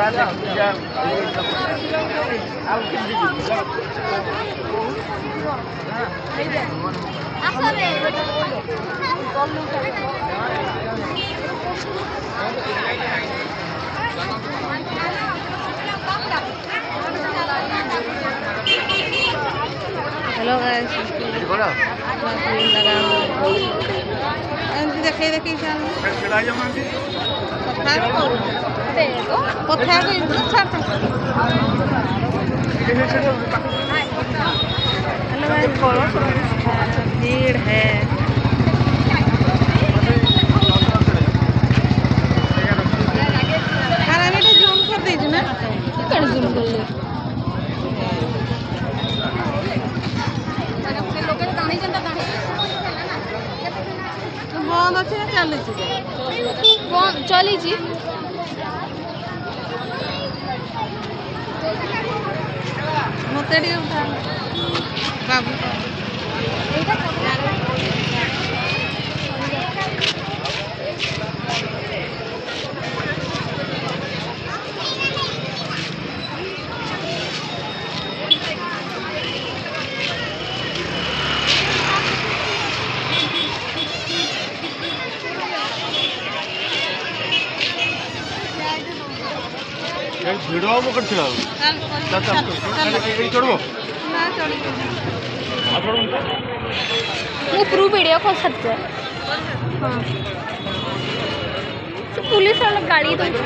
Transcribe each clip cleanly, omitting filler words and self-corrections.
Hello guys देखे देखी भीड़ है। जूम कर दीजिए ना जूम कर ले बंद अच्छे चली मत बाबू वीडियो में कर चला चढ़ो ମୁଁ ପ୍ରୁ ଭିଡ଼ିଓ କରିସାରିଛେ। ସେ ପୁଲିସ वाला ଗାଡ଼ି ଦଉଛି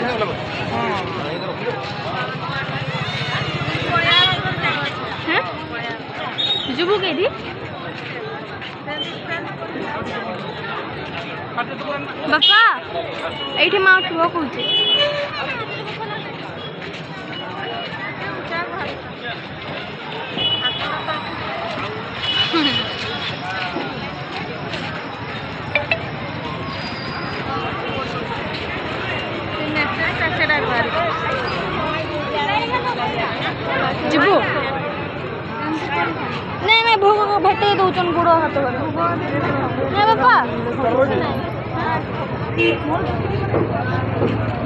ଯିବୁ କେଠି ବାପା ଏଇଠି ମା ପୁଅ କହୁଛି ଯିବୁ ନାଇଁ ନାଇଁ ଭୋଗ ଭେଟେଇ ଦଉଛନ୍ ଗୁଡ଼ ହାତ ନାଇଁ ବାପା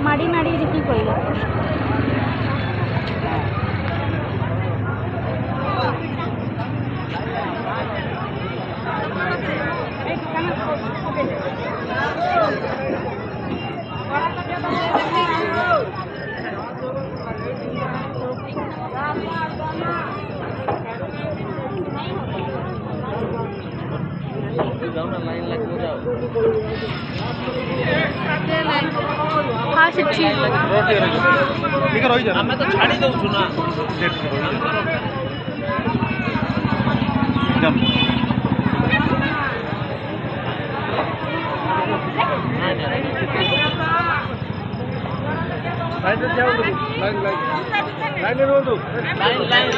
ମାଡ଼ି ମାଡ଼ି ଦେଖି କହିଲା हाँ से ठीक रही आम तो छाड़ी दौँ ना लाइन